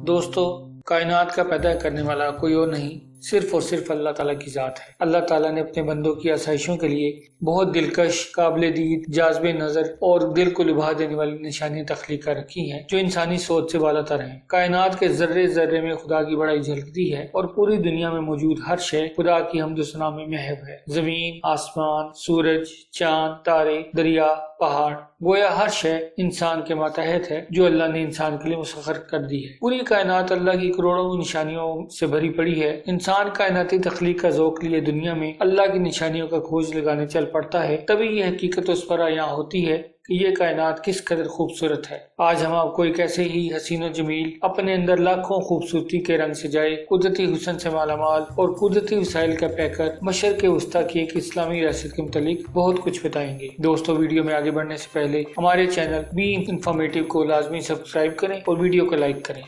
دوستو، کائنات کا پیدا کرنے والا کوئی اور نہیں، صرف اور صرف اللہ تعالیٰ کی ذات ہے۔ اللہ تعالیٰ نے اپنے بندوں کی آسائشوں کے لیے بہت دلکش، قابل دید، جاذب نظر اور دل کو لبھا دینے والی نشانیاں تخلیق کر رکھی ہیں جو انسانی سوچ سے بالا تر ہیں۔ کائنات کے ذرے ذرے میں خدا کی بڑائی جھلکتی ہے اور پوری دنیا میں موجود ہر شے خدا کی حمد و ثنا میں محو ہے۔ زمین، آسمان، سورج، چاند، تارے، دریا، پہاڑ، گویا ہر شے انسان کے ماتحت ہے جو اللہ نے انسان کے لیے مسخر کر دی ہے۔ پوری کائنات اللہ کی کروڑوں نشانیوں سے بھری پڑی ہے۔ انسان کائناتی تخلیق کا ذوق لیے دنیا میں اللہ کی نشانیوں کا کھوج لگانے چل پڑتا ہے، تبھی یہ حقیقت اس پر عیاں ہوتی ہے کہ یہ کائنات کس قدر خوبصورت ہے۔ آج ہم آپ کو ایک ایسے ہی حسین و جمیل، اپنے اندر لاکھوں خوبصورتی کے رنگ سجائے، قدرتی حسن سے مالا مال اور قدرتی وسائل کا پیکر مشرق وسطیٰ کی ایک اسلامی ریاست کے متعلق بہت کچھ بتائیں گے۔ دوستو، ویڈیو میں آگے بڑھنے سے پہلے ہمارے چینل بی انفارمیٹیو کو لازمی سبسکرائب کریں اور ویڈیو کو لائک کریں۔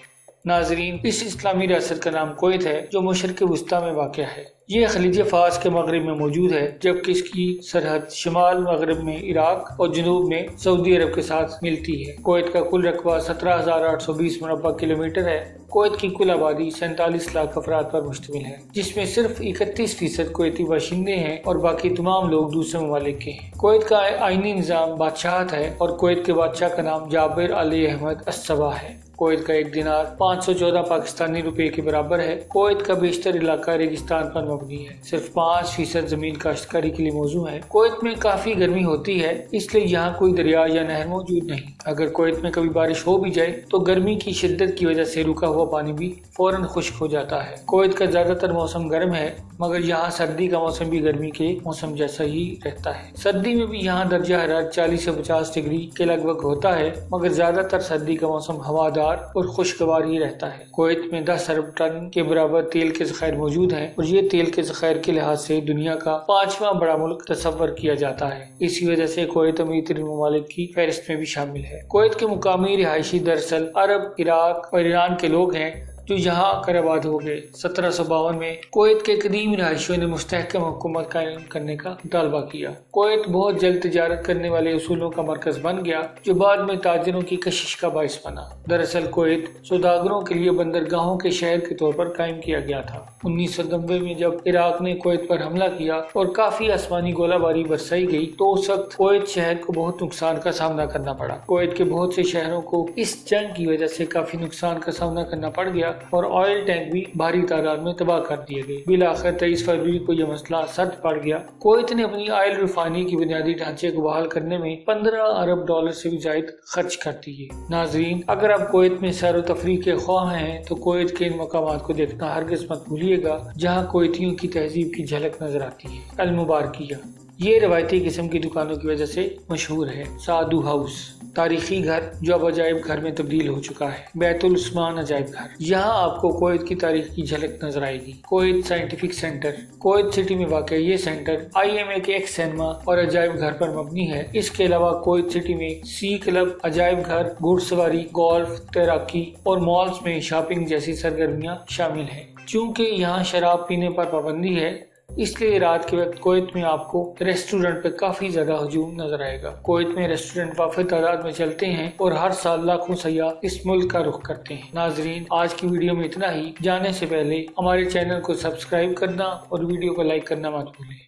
ناظرین، اس اسلامی ریاست کا نام کویت ہے جو مشرق وسطیٰ میں واقع ہے۔ یہ خلیج فارس کے مغرب میں موجود ہے، جبکہ اس کی سرحد شمال مغرب میں عراق اور جنوب میں سعودی عرب کے ساتھ ملتی ہے۔ کویت کا کل رقبہ 17,820 مربع کلومیٹر ہے۔ کویت کی کل آبادی 47 لاکھ افراد پر مشتمل ہے، جس میں صرف 31% کویتی باشندے ہیں اور باقی تمام لوگ دوسرے ممالک کے ہیں۔ کویت کا آئینی نظام بادشاہت ہے اور کویت کے بادشاہ کا نام جابر علی احمد الصباح ہے۔ کویت کا ایک دینار 514 پاکستانی روپے کے برابر ہے۔ کویت کا بیشتر علاقہ ریگستان پر مبنی ہے، صرف 5% زمین کاشتکاری کے لیے موزوں ہے۔ کویت میں کافی گرمی ہوتی ہے، اس لیے یہاں کوئی دریا یا نہر موجود نہیں۔ اگر کویت میں کبھی بارش ہو بھی جائے تو گرمی کی شدت کی وجہ سے رکا ہوا پانی بھی فوراً خشک ہو جاتا ہے۔ کویت کا زیادہ تر موسم گرم ہے، مگر یہاں سردی کا موسم بھی گرمی کے موسم جیسا ہی رہتا ہے۔ سردی میں بھی یہاں درجہ حرارت 40 سے 50 ڈگری کے لگ بھگ ہوتا ہے، مگر زیادہ تر سردی کا موسم ہوادار اور خوشگوار ہی رہتا ہے۔ کویت میں 10 ارب ٹن کے برابر تیل کے ذخائر موجود ہیں اور یہ تیل کے ذخائر کے لحاظ سے دنیا کا 5واں بڑا ملک تصور کیا جاتا ہے۔ اسی وجہ سے کویت امیر ترین ممالک کی فہرست میں بھی شامل ہے۔ کویت کے مقامی رہائشی دراصل عرب، عراق اور ایران کے لوگ ہیں جو یہاں آ کر آباد ہو گئے۔ 1752 میں کویت کے قدیم رہائشیوں نے مستحکم حکومت قائم کرنے کا مطالبہ کیا۔ کویت بہت جلد تجارت کرنے والے اصولوں کا مرکز بن گیا جو بعد میں تاجروں کی کشش کا باعث بنا۔ دراصل کویت سوداگروں کے لیے بندرگاہوں کے شہر کے طور پر قائم کیا گیا تھا۔ 1990 میں جب عراق نے کویت پر حملہ کیا اور کافی آسمانی گولہ باری برسائی گئی تو اس وقت کویت شہر کو بہت نقصان کا سامنا کرنا پڑا۔ کویت کے بہت سے شہروں کو اس جنگ کی وجہ سے کافی نقصان کا سامنا کرنا پڑ گیا اور آئل ٹینک بھی بھاری تعداد میں تباہ کر دیے گئے۔ بالآخر 23 فروری کو یہ مسئلہ سرد پڑ گیا۔ کویت نے اپنی آئل ریفائنری کی بنیادی ڈھانچے کو بحال کرنے میں 15 ارب ڈالر سے بھی زائد خرچ کر دیے۔ ناظرین، اگر آپ کویت میں سیر و تفریح کے خواہاں ہیں تو کویت کے ان مقامات کو دیکھنا ہرگز مت بھولیے گا جہاں کویتیوں کی تہذیب کی جھلک نظر آتی ہے۔ المبارکیہ یہ روایتی قسم کی دکانوں کی وجہ سے مشہور ہے۔ سادو ہاؤس تاریخی گھر جو اب عجائب گھر میں تبدیل ہو چکا ہے۔ بیت العثمان عجائب گھر، یہاں آپ کو کویت کی تاریخ کی جھلک نظر آئے گی۔ Kuwait scientific centre, Kuwait city میں واقع یہ سینٹر IMA کے ایک سینما اور عجائب گھر پر مبنی ہے۔ اس کے علاوہ کویت سٹی میں سی کلب، عجائب گھر، گھڑ سواری، گولف، تیراکی اور مالز میں شاپنگ جیسی سرگرمیاں شامل ہیں۔ چونکہ یہاں شراب پینے پر پابندی ہے، اس لیے رات کے وقت کویت میں آپ کو ریسٹورنٹ پہ کافی زیادہ ہجوم نظر آئے گا۔ کویت میں ریسٹورنٹ وافر تعداد میں چلتے ہیں اور ہر سال لاکھوں سیاح اس ملک کا رخ کرتے ہیں۔ ناظرین، آج کی ویڈیو میں اتنا ہی۔ جانے سے پہلے ہمارے چینل کو سبسکرائب کرنا اور ویڈیو کو لائک کرنا مت بھولیں۔